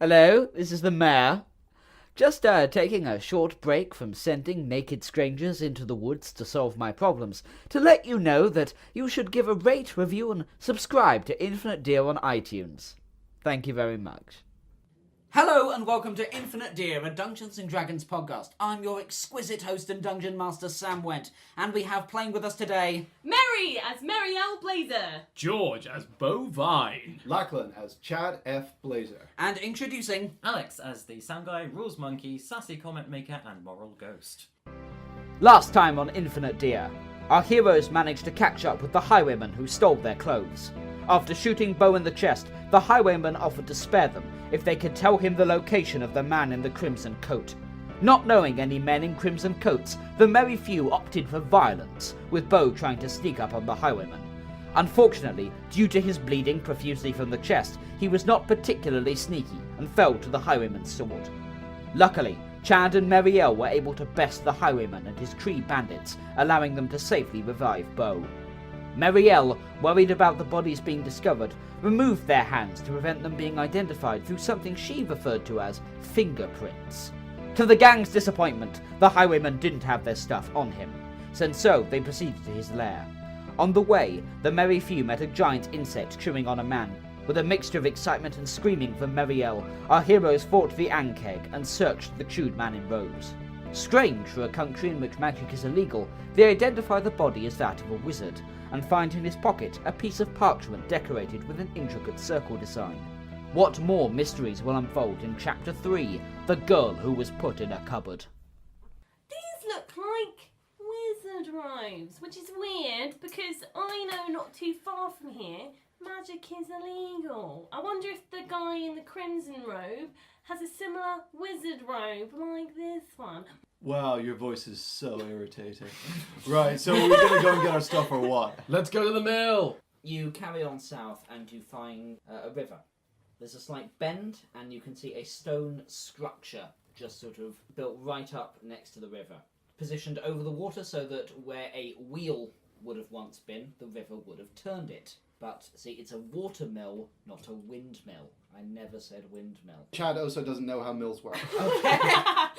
Hello, this is the mayor. Just taking a short break from sending naked strangers into the woods to solve my problems, to let you know that you should give a rate, review, and subscribe to Infinite Deer on iTunes. Thank you very much. Hello and welcome to Infinite Deer, a Dungeons & Dragons podcast. I'm your exquisite host and dungeon master, Sam Went, and we have playing with us today... Mary as Merrielle Blazer. George as Bovine. Lachlan as Chad F. Blazer. And introducing... Alex as the Sound Guy, Rules Monkey, Sassy Comment Maker, and Moral Ghost. Last time on Infinite Deer, our heroes managed to catch up with the highwaymen who stole their clothes. After shooting Bo in the chest, the highwayman offered to spare them if they could tell him the location of the man in the crimson coat. Not knowing any men in crimson coats, the merry few opted for violence, with Bo trying to sneak up on the highwayman. Unfortunately, due to his bleeding profusely from the chest, he was not particularly sneaky and fell to the highwayman's sword. Luckily, Chad and Merrielle were able to best the highwayman and his Cree bandits, allowing them to safely revive Bo. Merrielle, worried about the bodies being discovered, removed their hands to prevent them being identified through something she referred to as fingerprints. To the gang's disappointment, the highwaymen didn't have their stuff on him, and so they proceeded to his lair. On the way, the merry few met a giant insect chewing on a man. With a mixture of excitement and screaming from Merrielle, our heroes fought the Ankeg and searched the chewed man in robes. Strange for a country in which magic is illegal, they identify the body as that of a wizard, and find in his pocket a piece of parchment decorated with an intricate circle design. What more mysteries will unfold in Chapter 3, The Girl Who Was Put in a Cupboard? These look like wizard robes, which is weird because I know not too far from here magic is illegal. I wonder if the guy in the crimson robe has a similar wizard robe like this one. Wow, your voice is so irritating. Right, so we're gonna go and get our stuff or what? Let's go to the mill. You carry on south and you find a river. There's a slight bend and you can see a stone structure just sort of built right up next to the river. Positioned over the water so that where a wheel would have once been, the river would have turned it. But, see, it's a water mill, not a windmill. I never said windmill. Chad also doesn't know how mills work. Okay.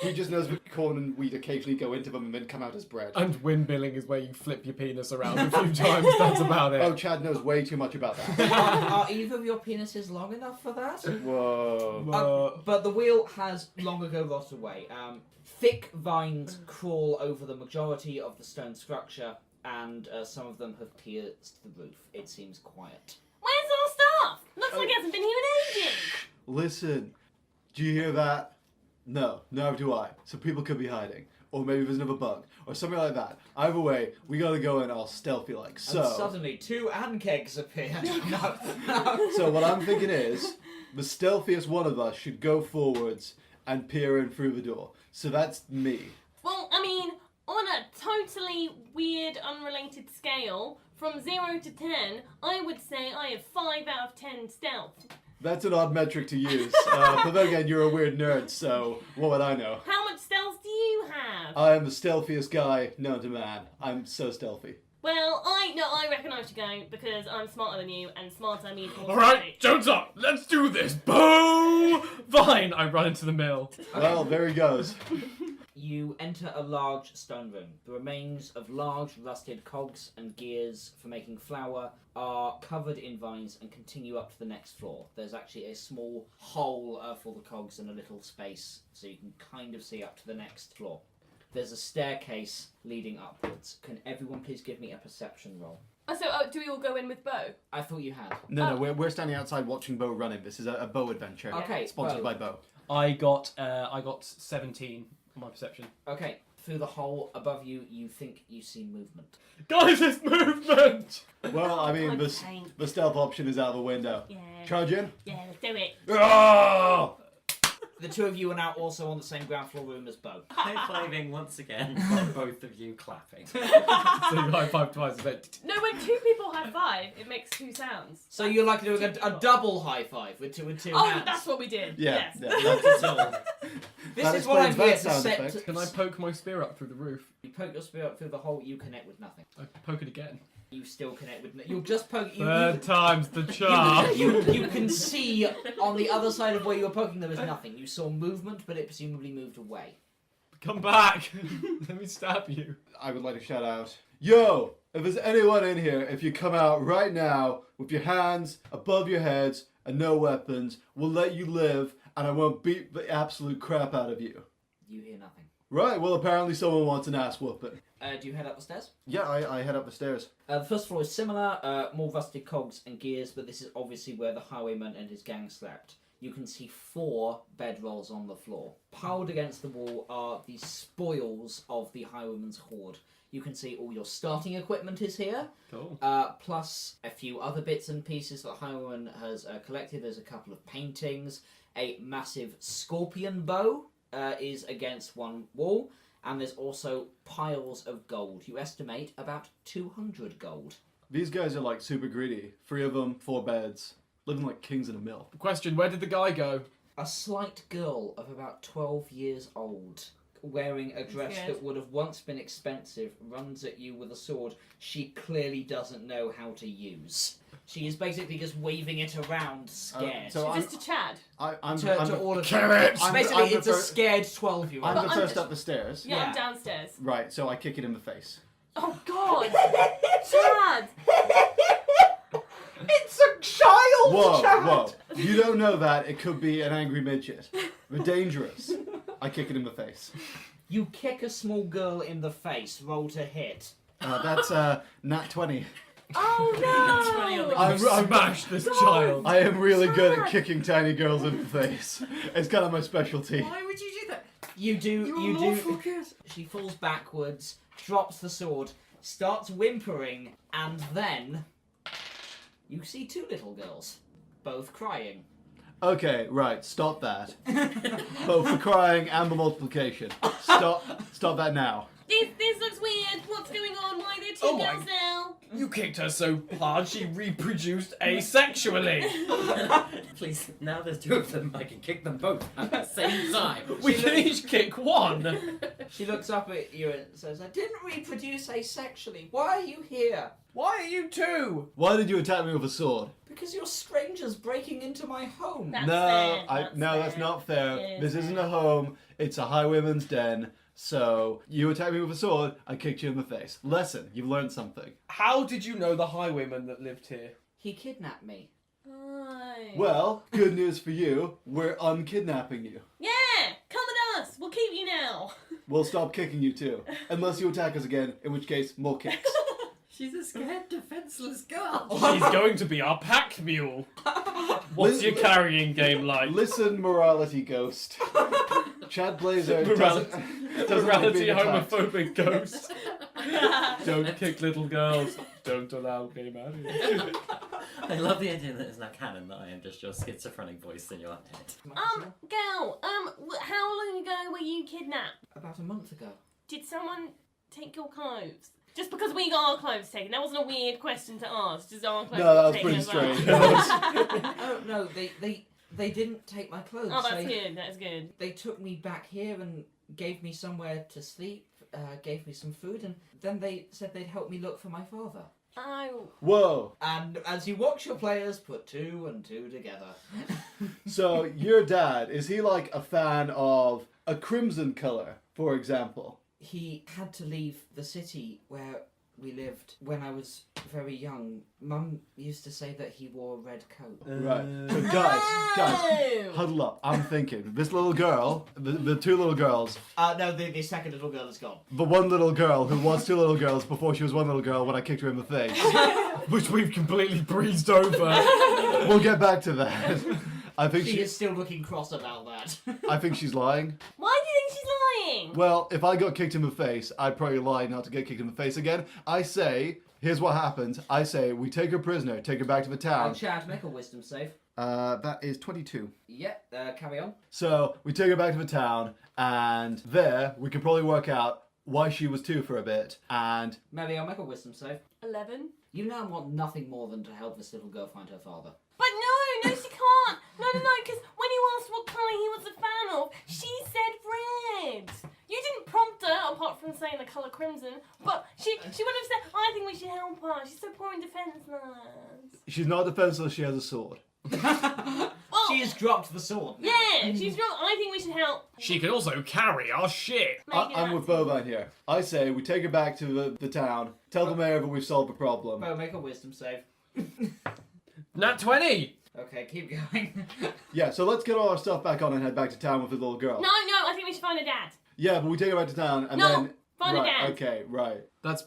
He just knows corn and we'd occasionally go into them and then come out as bread. And windmilling is where you flip your penis around a few times. That's about it. Oh, Chad knows way too much about that. Are either of your penises long enough for that? Whoa. But the wheel has long ago rotted away. Thick vines crawl over the majority of the stone structure, and some of them have pierced the roof. It seems quiet. Where's our stuff? Looks like it hasn't been here in ages. Listen, do you hear that? No, neither do I. So people could be hiding. Or maybe there's another bug. Or something like that. Either way, we gotta go in all stealthy-like. So, And suddenly, 2 Ankegs appear. No. so what I'm thinking is, the stealthiest one of us should go forwards and peer in through the door. So that's me. Well, I mean, on a totally weird, unrelated scale, from 0 to 10, I would say I have 5 out of 10 stealth. That's an odd metric to use. But then again, you're a weird nerd, so what would I know? How much stealth do you have? I am the stealthiest guy known to man. I'm so stealthy. Well, I reckon I should go because I'm smarter than you, and smarter means more. Alright, joke's up. Let's do this. Boo! Fine. I run into the mill. Well, there he goes. You enter a large stone room. The remains of large rusted cogs and gears for making flour are covered in vines and continue up to the next floor. There's actually a small hole for the cogs and a little space so you can kind of see up to the next floor. There's a staircase leading upwards. Can everyone please give me a perception roll? So, do we all go in with Bo? I thought you had. No, we're standing outside watching Bo running. This is a Bo adventure. Okay, Sponsored Bo. by Bo. I got 17 on my perception. Okay, through the hole above you, you think you see movement. Guys, it's movement! Well, I mean, I'm the pain. stealth option is out the window. Yeah. Charge in? Yeah, let's do it. Oh! The two of you are now also on the same ground floor room as Bo. High-fiving once again by both of you clapping. So you high five twice. It's like, No, when 2 people high five, it makes 2 sounds. So you're like doing a double high five with two Oh, hands. that's what we did. Yeah, Yes. yeah, that's it all. This That is what I'm explains here that to sound set. effect. can I poke my spear up through the roof? You poke your spear up through the hole, you connect with nothing. I poke it again. You still connect with... You'll just poke... Third time's the charm. You can see on the other side of where you were poking there was nothing. You saw movement, but it presumably moved away. Come back. Let me stab you. I would like to shout out, yo, if there's anyone in here, if you come out right now with your hands above your heads and no weapons, we'll let you live and I won't beat the absolute crap out of you. You hear nothing. Right, well apparently someone wants an ass whooping. Do you head up the stairs? Yeah, I head up the stairs. The first floor is similar, more rusted cogs and gears, but this is obviously where the highwayman and his gang slept. You can see 4 bedrolls on the floor. Piled against the wall are the spoils of the highwayman's hoard. You can see all your starting equipment is here, Cool. plus a few other bits and pieces that the highwayman has collected. There's a couple of paintings, a massive scorpion bow is against one wall, and there's also piles of gold. You estimate about 200 gold. These guys are like super greedy. 3 of them, 4 beds. Living like kings in a mill. Question, where did the guy go? A slight girl of about 12 years old, wearing a dress Scared. that would have once been expensive, runs at you with a sword she clearly doesn't know how to use. She is basically just waving it around, scared. so Is this to Chad? I'm to all of Carrots! you. Basically, I'm the it's a first- scared 12-year-old. I'm the I'm first just- up the stairs. Yeah, Yeah. I'm downstairs. Right, so I kick it in the face. Oh God, Chad! It's a child, Whoa, Chad! whoa. You don't know that. It could be an angry midget. They're dangerous. I kick it in the face. You kick a small girl in the face, roll to hit. That's nat 20. Oh no! I'm- Smash this child. I am really good at kicking tiny girls in the face. It's kind of my specialty. Why would you do that? You do. She falls backwards, drops the sword, starts whimpering, and then you see 2 little girls, both crying. Okay, right, stop that. Both the crying and the multiplication. Stop that now. This looks weird. What's going on? Why are there 2 Oh my- girls now? You kicked her so hard she reproduced asexually. Please, now there's 2 of them. I can kick them both at the same time. We can each kick one. She looks up at you and says, I didn't reproduce asexually. Why are you here? Why are you 2? Why did you attack me with a sword? Because you're strangers breaking into my home. That's No, fair, that's fair. not fair. Yeah, This fair. isn't a home. It's a highwayman's den. So you attacked me with a sword. I kicked you in the face. Lesson. You've learned something. How did you know the highwayman that lived here? He kidnapped me. Aye. Well, good news for you. We're unkidnapping you. Yeah, come with us. We'll keep you now. We'll stop kicking you too, unless you attack us again. In which case, more kicks. She's a scared, defenseless girl. She's going to be our pack mule. What's your carrying game like? Listen, morality ghost. Chad Blazer Morality- doesn't like Morality being attacked. homophobic ghost. Don't kick little girls. Don't allow gay marriage. I love the idea that it's now canon that I am just your schizophrenic voice in your head. Girl, how long ago were you kidnapped? About a month ago. Did someone take your clothes? Just because we got our clothes taken. That wasn't a weird question to ask. Just our clothes No, that got was taken pretty as well. strange. Oh, no, they didn't take my clothes. Oh, that's they, good. That's good. They took me back here and gave me somewhere to sleep, gave me some food, and then they said they'd help me look for my father. Oh. Whoa. And as you watch your players put 2 and 2 together. So your dad, is he like a fan of a crimson color, for example? He had to leave the city where we lived when I was very young. Mum used to say that he wore a red coat. Right. So guys, Oh! huddle up. I'm thinking, this little girl, the 2 little girls, No, the second little girl is gone. the one little girl who was 2 little girls before she was one little girl when I kicked her in the face. Which we've completely breezed over. We'll get back to that. I think She is still looking cross about that. I think she's lying. Why do you think she's lying? Well, if I got kicked in the face, I'd probably lie not to get kicked in the face again. I say, here's what happens. I say, we take her prisoner, take her back to the town. Chad, make a wisdom save. That is 22. Yep, carry on. So, we take her back to the town, and there, we can probably work out why she was 2 for a bit, and... Maybe I'll make a wisdom save. 11. You now want nothing more than to help this little girl find her father. But no, she can't. No, because when you asked what colour he was a fan of, she said red. You didn't prompt her apart from saying the colour crimson, but she would have said, I think we should help her. She's so poor and defenceless. She's not defenseless, she has a sword. Well, She has dropped the sword. now. yeah, she's wrong. I think we should help. She can also carry our shit. I'm with Bovine here. I say we take her back to the town, tell the mayor that we've solved the problem. Bo, make a wisdom save. Nat 20! Okay, keep going. Yeah, so let's get all our stuff back on and head back to town with the little girl. No, I think we should find her dad. Yeah, but we take her back to town and No, then... find her right, dad. Okay, right. That's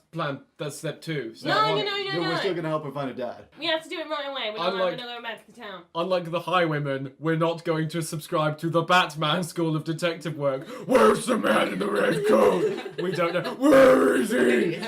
step 2. Step No, one. no. We're still going to help her find her dad. We have to do it right away. We're not going back to the town. Unlike the highwaymen, we're not going to subscribe to the Batman School of Detective Work. Where's the man in the red coat? We don't know. Where is he?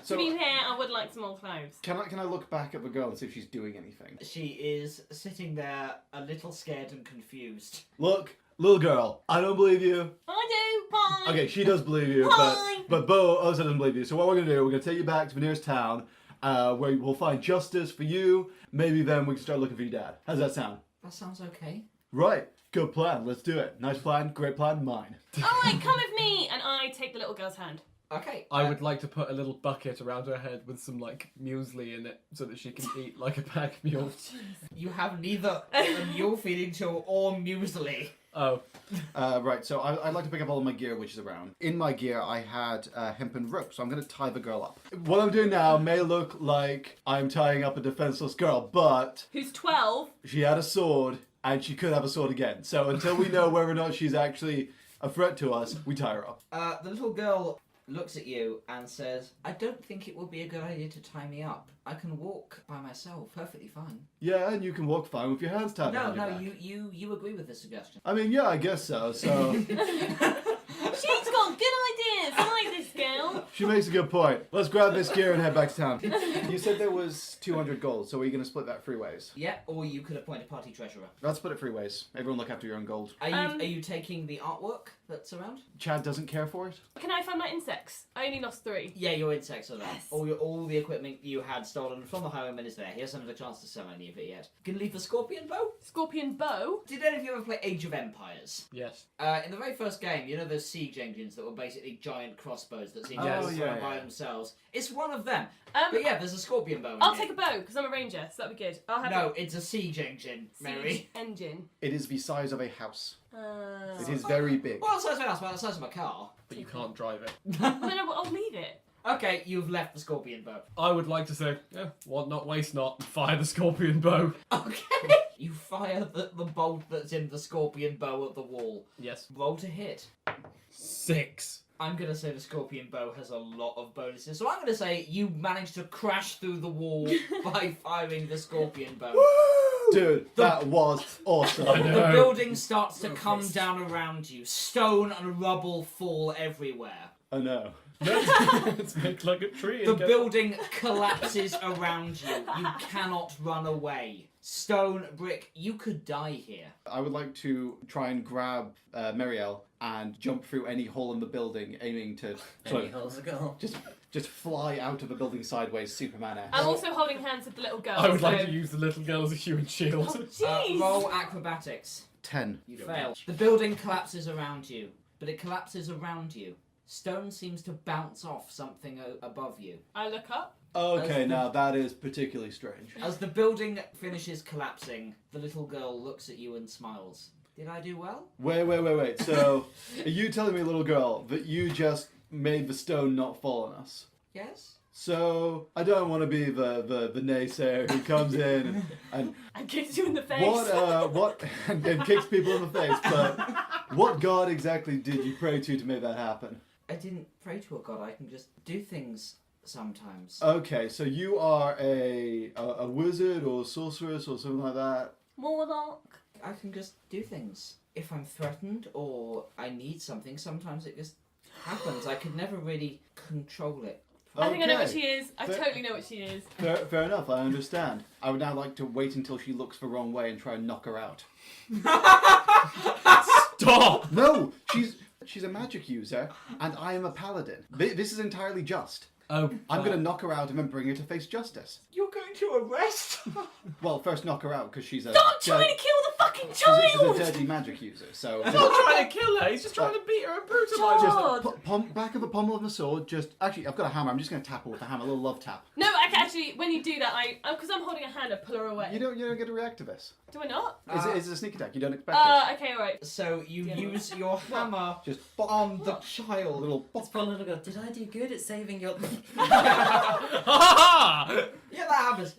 To be fair, I would like some more clothes. Can I look back at the girl and see if she's doing anything? She is sitting there, a little scared and confused. Look, little girl, I don't believe you. I do. Bye. Okay, she does believe you, Hi. but Bo also doesn't believe you. So what we're going to do, we're going to take you back to the nearest town, where we'll find justice for you. Maybe then we can start looking for your dad. How's that sound? That sounds okay. Right. Good plan. Let's do it. Nice plan. Great plan. Mine. All right, come with me, and I take the little girl's hand. Okay. I would like to put a little bucket around her head with some, muesli in it so that she can eat like a pack mule. You have neither a mule feeding tool or muesli. Oh. Right, so I'd like to pick up all of my gear which is around. In my gear, I had hempen rope, so I'm going to tie the girl up. What I'm doing now may look like I'm tying up a defenseless girl, but Who's 12? she had a sword, and she could have a sword again. So until we know whether or not she's actually a threat to us, we tie her up. The little girl looks at you and says, I don't think it would be a good idea to tie me up. I can walk by myself perfectly fine. Yeah, and you can walk fine with your hands tied behind your back. You agree with this suggestion. I mean, yeah, I guess so. So She's got good ideas. I like this girl. she makes a good point. Let's grab this gear and head back to town. You said there was 200 gold, so are you going to split that 3 ways? Yeah, or you could appoint a party treasurer. Let's split it 3 ways. Everyone look after your own gold. Are you taking the artwork that's around? Chad doesn't care for it. Can I find my insects? I only lost 3. Yeah, your insects are there. Yes. All the equipment you had stolen from the highwayman is there. He hasn't had a chance to sell any of it yet. You can leave the scorpion bow? Scorpion bow. Did any of you ever play Age of Empires? Yes. In the very first game, you know those siege engines that were basically giant crossbows that seemed Yes. to Oh, fly yeah, by yeah. themselves? It's one of them. Um, But yeah, there's a scorpion bow in I'll here. take a bow because I'm a ranger, so that'd be good. I'll have No, it's a siege engine, a Mary. siege engine. It is the size of a house. Uh, It is very big. Well, the size of a house, about the size of a car. But you can't drive it. no, I'll leave it. Okay, you've left the scorpion bow. I would like to say, what not, waste not, fire the scorpion bow. Okay. You fire the bolt that's in the scorpion bow at the wall. Yes. Roll to hit. 6. I'm going to say the scorpion bow has a lot of bonuses, so I'm going to say you managed to crash through the wall by firing the scorpion bow. Dude, that was awesome. I know. The building starts to come down around you. Stone and rubble fall everywhere. I know. Let's make like a tree. The and go- building collapses around you. You cannot run away. Stone, brick, you could die here. I would like to try and grab Merrielle and jump through any hole in the building, aiming to Any holes to go. just fly out of the building sideways, Superman-esque. I'm also holding hands with the little girl. I would so... like to use the little girl as a human shield. Oh, jeez. Roll acrobatics. 10. You fail. The building collapses around you, but it collapses around you. Stone seems to bounce off something above you. I look up. Okay, now that is particularly strange. As the building finishes collapsing, the little girl looks at you and smiles. Did I do well? Wait. So, are you telling me, little girl, that you just made the stone not fall on us? Yes? So, I don't want to be the naysayer who comes in and And kicks you in the face. what and kicks people in the face, but what god exactly did you pray to make that happen? I didn't pray to a god, I can just do things sometimes. Okay, so you are a wizard or sorceress or something like that. Warlock. I can just do things. If I'm threatened or I need something, sometimes it just happens. I could never really control it. I think I know what Okay. she is. I Fair- totally know what she is. Fair enough, I understand. I would now like to wait until she looks the wrong way and try and knock her out. Stop! No! She's a magic user, and I am a paladin. This is entirely just. Oh, I'm going to knock her out and then bring her to face justice. You're going to arrest? Well, first knock her out, because she's a... Stop trying to kill the fucking She's child! a dirty magic user, so... He's not trying to kill her, he's just trying to beat her and brutalise her. God. Back of the pommel of the sword, actually, I've got a hammer, I'm just going to tap her with the hammer, a little love tap. No, actually, when you do that, because I'm holding a hand, I pull her away. You don't get to react to this. Do I not? It's a sneak attack, you don't expect it. Okay, alright. So you Yeah. use your hammer Just on the a child. little This poor little girl, did I do good at saving your... Yeah, that happens.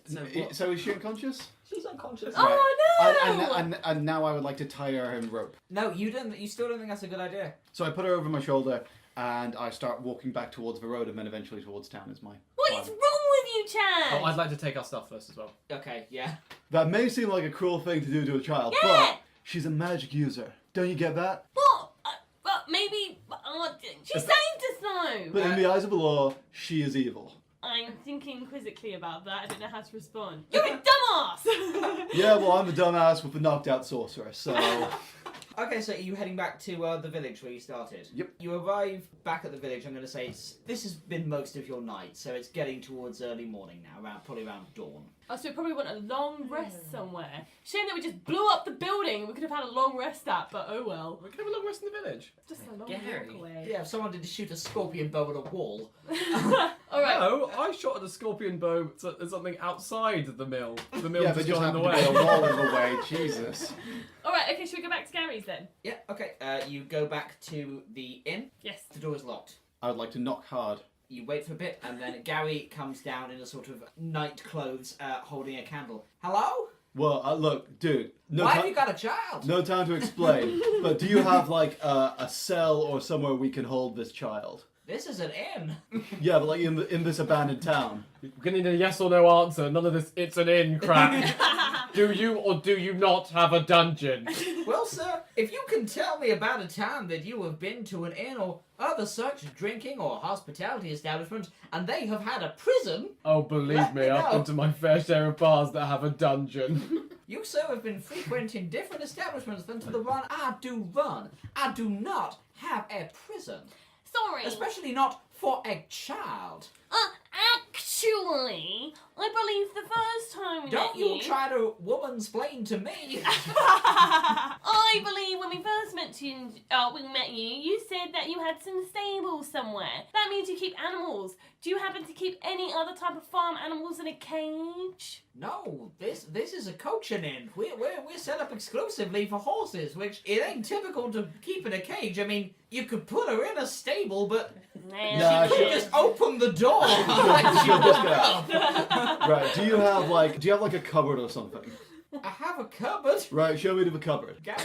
So is she unconscious? She's unconscious. Oh no! And now I would like to tie her in rope. No, you don't. You still don't think that's a good idea. So I put her over my shoulder and I start walking back towards the road and then eventually towards town is my What plan. is wrong with you, Chad? Oh, I'd like to take our stuff first as well. Okay, yeah. That may seem like a cruel thing to do to a child, Yeah. but she's a magic user. Don't you get that? What? Well, maybe. She saved us though! But in the eyes of the law, she is evil. I'm thinking quizzically about that. I don't know how to respond. You're a dumbass! Yeah, well, I'm a dumbass with a knocked out sorcerer, so... Okay, so are you heading back to the village where you started? Yep. You arrive back at the village. I'm going to say this has been most of your night, so it's getting towards early morning now, probably around dawn. Oh, so we probably want a long rest somewhere. Shame that we just blew up the building. We could have had a long rest at, but oh well. We can have a long rest in the village. Just a long Gary. walk away. Yeah, if someone did shoot a scorpion bow at a wall. Alright. No, I shot at a scorpion bow at something outside the mill. The mill Yeah, but just just got in the happened to way. be a wall in the way, Jesus. Alright, okay, should we go back to Gary's then? Yeah, okay. You go back to the inn. Yes. The door is locked. I would like to knock hard. You wait for a bit, and then Gary comes down in a sort of night clothes, holding a candle. Hello? Well, look, dude, Why have you got a child? no time to explain, but do you have, like, a cell or somewhere we can hold this child? This is an inn. Yeah, but, like, in this abandoned town. We're gonna need a yes or no answer. None of this "it's an inn" crap. Do you or do you not have a dungeon? Well, sir, if you can tell me about a town that you have been to an inn or other such drinking or hospitality establishment, and they have had a prison, Oh, believe Let me, me I've know. been to my fair share of bars that have a dungeon. you, sir, have been frequenting different establishments than to the one I do run. I do not have a prison, Sorry. especially not for a child. Actually, I believe the first time we Don't met you try to womansplain to me. I believe when we first met you, you said that you had some stables somewhere. That means you keep animals. Do you happen to keep any other type of farm animals in a cage? No, this is a coaching inn. We're set up exclusively for horses, which it ain't typical to keep in a cage. I mean, you could put her in a stable, but Nah, you could just open the door. She'll just get out. Right, do you have like a cupboard or something? I have a cupboard. Right, show me the cupboard. Gary,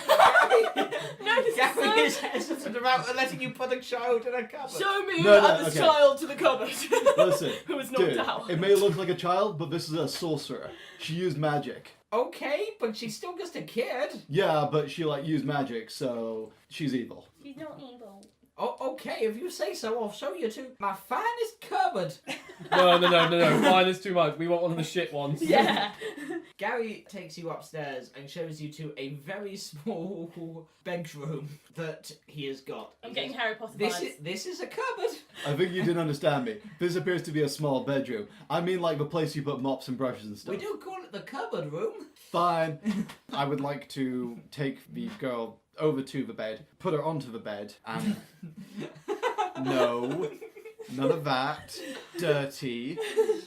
No, this Gary is is hesitant about letting you put a child in a cupboard. Show me No, add this okay. child to the cupboard. Listen, Who was knocked dude, out. it may look like a child, but this is a sorcerer. She used magic. Okay, but she's still just a kid. Yeah, but she like used magic, so she's evil. She's not evil. Oh, okay, if you say so, I'll show you to my finest cupboard. No. Mine is too much. We want one of the shit ones. Yeah. Gary takes you upstairs and shows you to a very small bedroom that he has got. I'm He getting says, Harry Potter This vibes. is this is a cupboard. I think you didn't understand me. This appears to be a small bedroom. I mean like the place you put mops and brushes and stuff. We do call it the cupboard room. Fine. I would like to take the girl over to the bed, put her onto the bed, and... No. None of that. Dirty.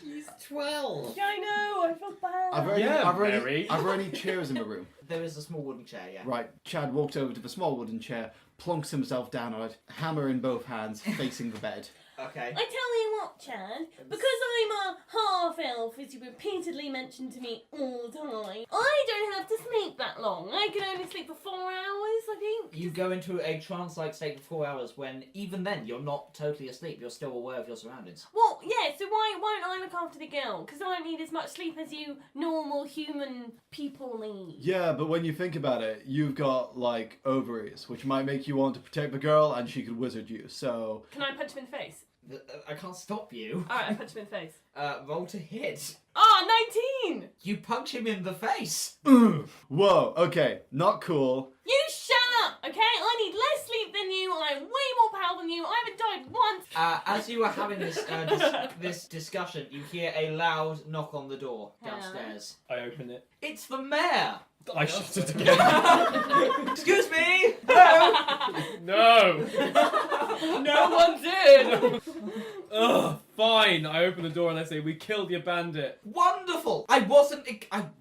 She's 12. Yeah, I know. I feel bad. Are there any chairs in the room? There is a small wooden chair, yeah. Right, Chad walks over to the small wooden chair, plonks himself down on it, hammer in both hands, facing the bed. Okay. I tell you what, Chad, because I'm a half-elf, as you repeatedly mentioned to me all the time, I don't have to sleep that long. I can only sleep for 4 hours, I think. You go into a trance-like state for 4 hours when, even then, you're not totally asleep. You're still aware of your surroundings. Well, yeah, so why won't I look after the girl? Because I don't need as much sleep as you normal human people need. Yeah, but when you think about it, you've got, like, ovaries, which might make you want to protect the girl, and she could wizard you, so... Can I punch him in the face? I can't stop you. Alright, I punch him in the face. Roll to hit. Oh, 19! You punch him in the face. Whoa, okay, not cool. You shut up, okay? I need less sleep than you. I'm way more powerful than you. I haven't died once. As you are having this discussion, you hear a loud knock on the door downstairs. I open it. It's the mayor. I shut it again. Excuse me! Hello! No! No one did! Ugh, fine. I open the door and I say, we killed your bandit. Wonderful! I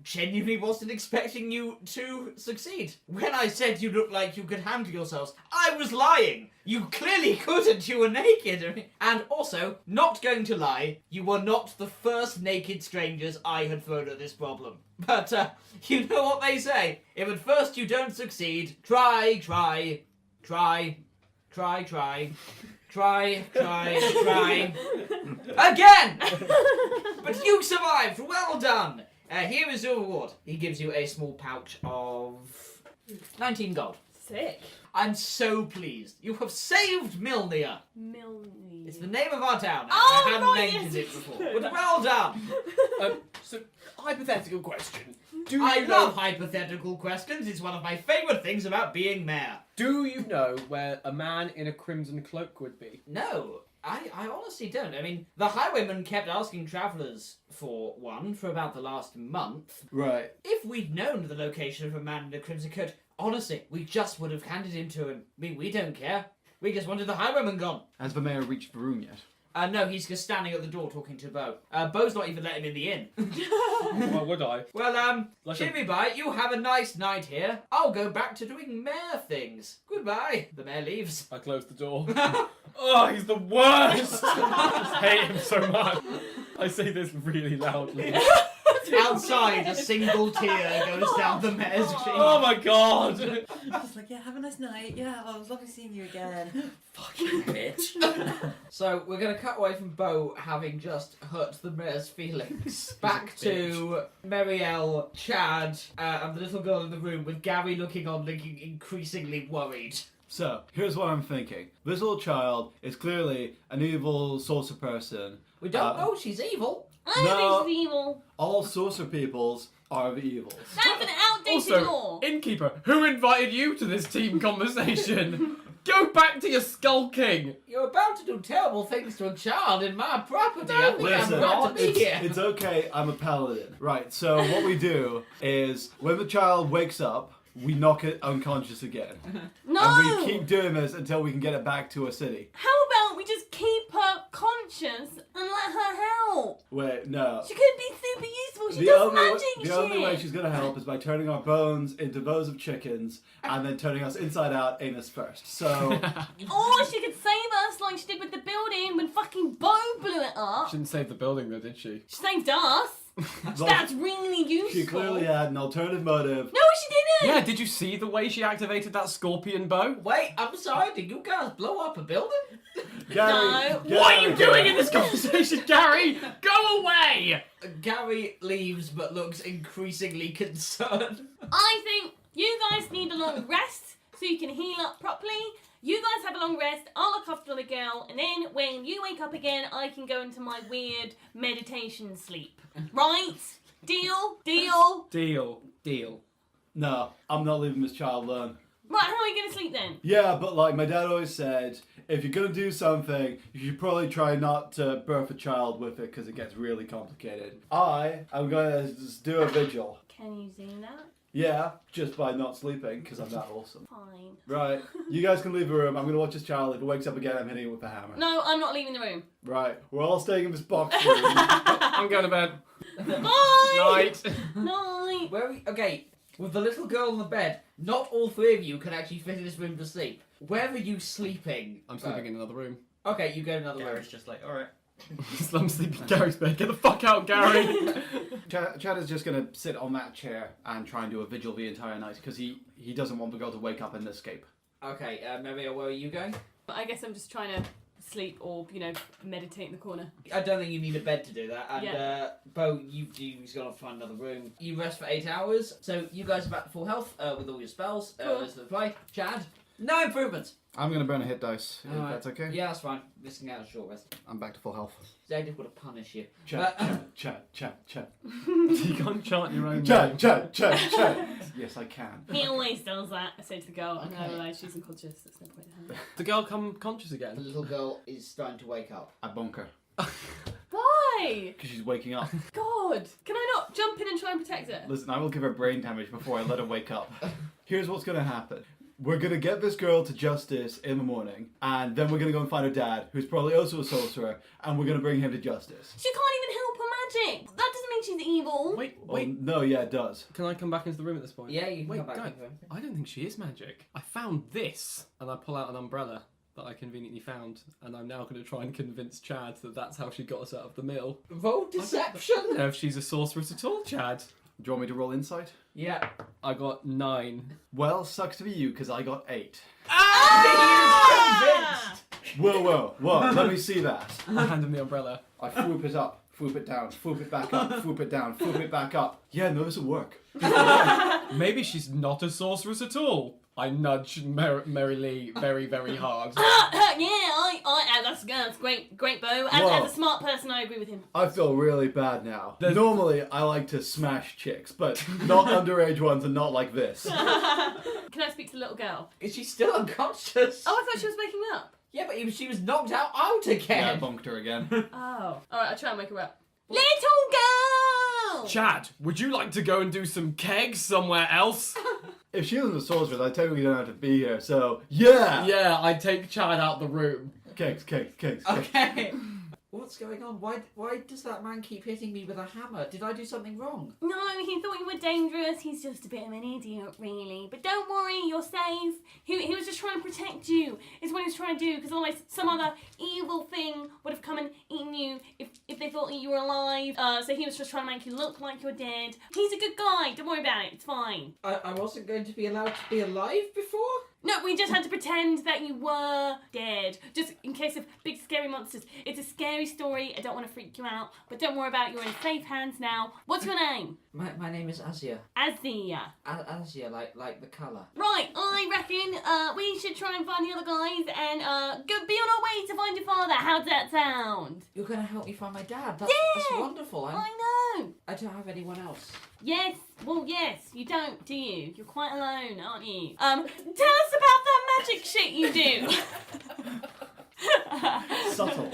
genuinely wasn't expecting you to succeed. When I said you looked like you could handle yourselves, I was lying! You clearly couldn't, you were naked! And also, not going to lie, you were not the first naked strangers I had thrown at this problem. But, you know what they say. If at first you don't succeed, try. Again! But you survived! Well done! Here is your reward. He gives you a small pouch of 19 gold. Sick. I'm so pleased. You have saved Milnir. Milny. It's the name of our town. Oh, I hadn't right, mentioned yes. it before. But well done. So, hypothetical question. I love hypothetical questions. It's one of my favourite things about being mayor. Do you know where a man in a crimson cloak would be? No, I honestly don't. I mean, the highwayman kept asking travellers for one for about the last month. Right. If we'd known the location of a man in a crimson coat, honestly, we just would have handed him to him. I mean, we don't care. We just wanted the highwayman gone. Has the mayor reached the room yet? No, he's just standing at the door talking to Bo. Bo's not even letting him in the inn. Why would I? Well, Like Jimmy Bye, you have a nice night here. I'll go back to doing mayor things. Goodbye. The mayor leaves. I closed the door. Oh, he's the worst! I just hate him so much. I say this really loudly. Outside, a single tear goes down the mayor's cheek. Oh my god! Just like, yeah, have a nice night. Yeah, well, it was lovely seeing you again. Fucking bitch. So, we're going to cut away from Bo having just hurt the mayor's feelings. Back to Merrielle, Chad, and the little girl in the room with Gary looking increasingly worried. So, here's what I'm thinking. This little child is clearly an evil saucer person. We don't know she's evil. I No. think she's evil. All saucer peoples are the evils. That's an outdated law. Also, innkeeper, who invited you to this team conversation? Go back to your skulking! You're about to do terrible things to a child in my property. I think I'm Listen, glad to be here. it's okay, I'm a paladin. Right, so what we do is, when the child wakes up, we knock it unconscious again. No! And we keep doing this until we can get it back to a city. How about we just keep her conscious and let her help? Wait, no. She could be super useful. She does magic shit. The only way she's going to help is by turning our bones into rows of chickens and then turning us inside out, anus first. So, Or she could save us like she did with the building when fucking Bo blew it up. She didn't save the building though, did she? She saved us. That's really useful. she clearly had an alternative motive. No, she didn't. Yeah, did you see the way she activated that scorpion bow? Wait, I'm sorry, did you guys blow up a building? No. What are you doing in this conversation, Gary? Go away! Gary leaves but looks increasingly concerned. I think you guys need a long rest so you can heal up properly. You guys have a long rest, I'll look after the girl, and then when you wake up again, I can go into my weird meditation sleep. Right? Deal? Deal? Deal. No, I'm not leaving this child alone. Right, how are you going to sleep then? Yeah, but like my dad always said, if you're going to do something, you should probably try not to birth a child with it because it gets really complicated. I'm going to just do a vigil. Can you do that? Yeah, just by not sleeping because I'm that awesome. Fine. Right, you guys can leave the room. I'm going to watch this child. If it wakes up again, I'm hitting it with a hammer. No, I'm not leaving the room. Right, we're all staying in this box room. I'm going to bed. Bye! Night. Night! Where are we? Okay, with the little girl on the bed, not all three of you can actually fit in this room to sleep. Where are you sleeping? I'm sleeping in another room. Okay, you go to another room. Gary's just like, alright. I'm sleeping in Gary's bed. Get the fuck out, Gary! Chad is just going to sit on that chair and try and do a vigil the entire night because he doesn't want the girl to wake up and escape. Okay, Merrielle, where are you going? I guess I'm just trying to sleep or, meditate in the corner. I don't think you need a bed to do that. And Yeah. Bo, you've got to find another room. You rest for 8 hours, so you guys are back to full health with all your spells. Cool. Rest of the play. Chad, no improvements. I'm going to burn a hit dice, if Alright. that's okay. Yeah, that's fine. Missing out a short rest. I'm back to full health. They just want to punish you. Chad. You can't chant your own Chad. Yes, I can. He always does that, I say to the girl, and I Okay. realise she's unconscious, there's no point in her. The girl come conscious The again. little girl is starting to wake up. I bonk her. Why? Why? Because she's waking up. God. Can I not jump in and try and protect her? Listen, I will give her brain damage before I let her wake up. Here's what's going to happen. We're going to get this girl to justice in the morning, and then we're going to go and find her dad, who's probably also a sorcerer, and we're going to bring him to justice. She can't even help her magic. That doesn't mean she's evil. Wait. Well, no, yeah, it does. Can I come back into the room at this point? Yeah, you can Wait, come back. guys, in the room. I don't think she is magic. I found this, and I pull out an umbrella that I conveniently found, and I'm now going to try and convince Chad that that's how she got us out of the mill. Roll deception. I don't know if she's a sorceress at all, Chad. Do you want me to roll insight? Yeah. I got 9. Well, sucks to be you, because I got 8. Ah! Whoa, let me see that. I hand him the umbrella. I swoop it up, swoop it down, swoop it back up, swoop it down, swoop it back up. Yeah, no, this will work. Maybe she's not a sorceress at all. I nudge Merrielle very, very hard. Yeah, that's great, Bo. As a smart person, I agree with him. I feel really bad now. Normally, I like to smash chicks, but not underage ones and not like this. Can I speak to the little girl? Is she still unconscious? Oh, I thought she was waking up. Yeah, but she was knocked out Yeah, I again. bonked her again. Oh. Alright, I'll try and wake her up. Little girl! Chad, would you like to go and do some kegs somewhere else? If she wasn't a sorceress, I technically don't have to be here, so yeah! Yeah, I take Chad out the room. Cakes. Okay. What's going on? Why does that man keep hitting me with a hammer? Did I do something wrong? No, he thought you were dangerous. He's just a bit of an idiot, really. But don't worry, you're safe. He was just trying to protect you, is what he was trying to do, because otherwise some other evil thing would have come and eaten you if they thought that you were alive. So he was just trying to make you look like you're dead. He's a good guy. Don't worry about it. It's fine. I wasn't going to be allowed to be alive before? No, we just had to pretend that you were dead, just in case of big scary monsters. It's a scary story, I don't want to freak you out, but don't worry about it, you're in safe hands now. What's your name? My name is Azia. Azia. Azia, like the colour. Right, I reckon we should try and find the other guys and go be on our way to find your father. How's that sound? You're going to help me find my dad? That's wonderful. I know. I don't have anyone else. Yes, well, yes, you don't, do you? You're quite alone, aren't you? Tell us about that magic shit you do. Subtle.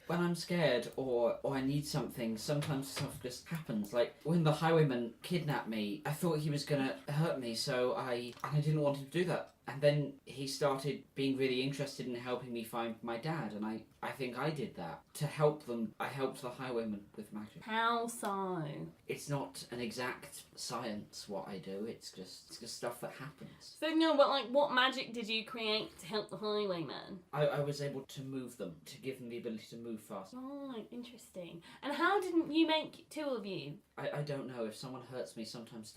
When I'm scared or I need something, sometimes stuff just happens. Like when the highwayman kidnapped me, I thought he was gonna hurt me, so I didn't want him to do that. And then he started being really interested in helping me find my dad, and I think I did that. To help them, I helped the highwayman with magic. How so? It's not an exact science what I do, it's just stuff that happens. So no, but like what magic did you create to help the highwayman? I was able to move them, to give them the ability to move fast. Right, interesting. And how didn't you make 2 of you? I don't know, if someone hurts me, sometimes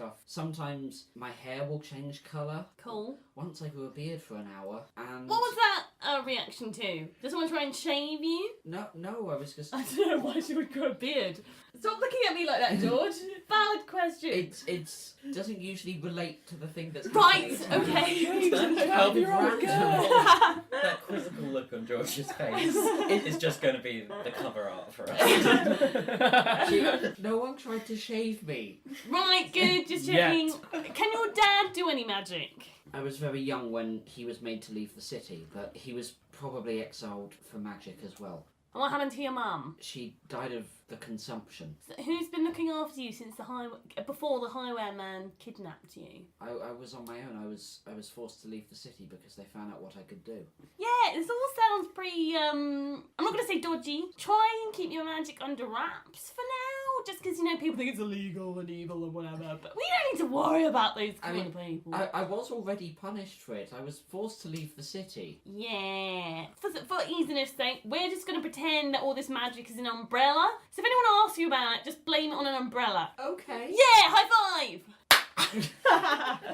my hair will change colour. Cool. Once I grew a beard for an hour, and... What was that reaction to? Did someone try and shave you? No, I was just... I don't know why she would grow a beard. Stop looking at me like that, George. Valid question. It's doesn't usually relate to the thing that's Right, happening. okay. That quizzical look on George's face is just going to be the cover art for us. No one tried to shave me. Right, good, just checking. Can your dad do any magic? I was very young when he was made to leave the city, but he was probably exiled for magic as well. And what happened to your mum? She died of the consumption. So who's been looking after you since before the highwayman kidnapped you? I was on my own. I was forced to leave the city because they found out what I could do. Yeah, this all sounds pretty, I'm not going to say dodgy. Try and keep your magic under wraps for now, just because, people think it's illegal and evil and whatever, but we don't need to worry about those kind of people. I was already punished for it. I was forced to leave the city. Yeah. For easiness sake, we're just going to pretend that all this magic is an umbrella. So if anyone asks you about it, just blame it on an umbrella. Okay. Yeah, high five!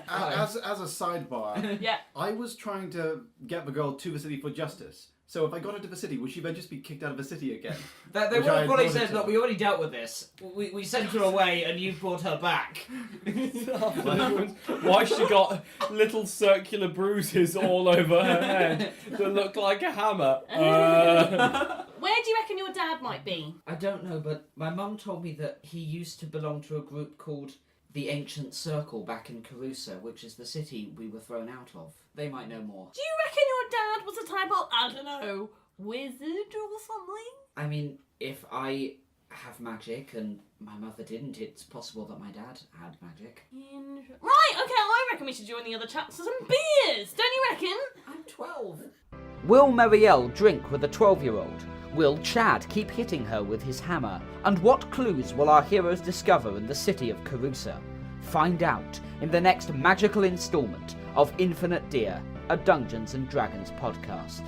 As a sidebar, Yeah. I was trying to get the girl to the city for justice. So if I got her to the city, would she then just be kicked out of the city again? They Which would have I probably wanted said, to. look, we already dealt with this. We sent her away and you brought her back. Why she got little circular bruises all over her head that look like a hammer? Where do you reckon your dad might be? I don't know, but my mum told me that he used to belong to a group called the Ancient Circle back in Caruso, which is the city we were thrown out of. They might know more. Do you reckon your dad was a type of, I don't know, wizard or something? I mean, if I have magic and my mother didn't, it's possible that my dad had magic. Right, okay, I reckon we should join the other chaps for some beers, don't you reckon? I'm 12. Will Merrielle drink with a 12-year-old? Will Chad keep hitting her with his hammer? And what clues will our heroes discover in the city of Carusa? Find out in the next magical instalment of Infinite Deer, a Dungeons & Dragons podcast.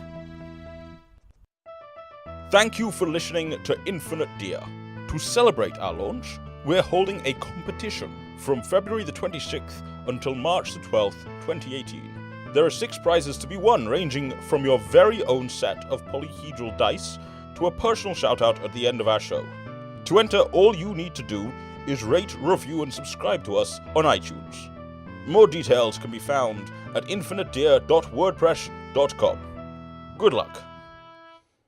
Thank you for listening to Infinite Deer. To celebrate our launch, we're holding a competition from February the 26th until March the 12th, 2018. There are 6 prizes to be won, ranging from your very own set of polyhedral dice to a personal shout-out at the end of our show. To enter, all you need to do is rate, review, and subscribe to us on iTunes. More details can be found at infinitedeer.wordpress.com. Good luck.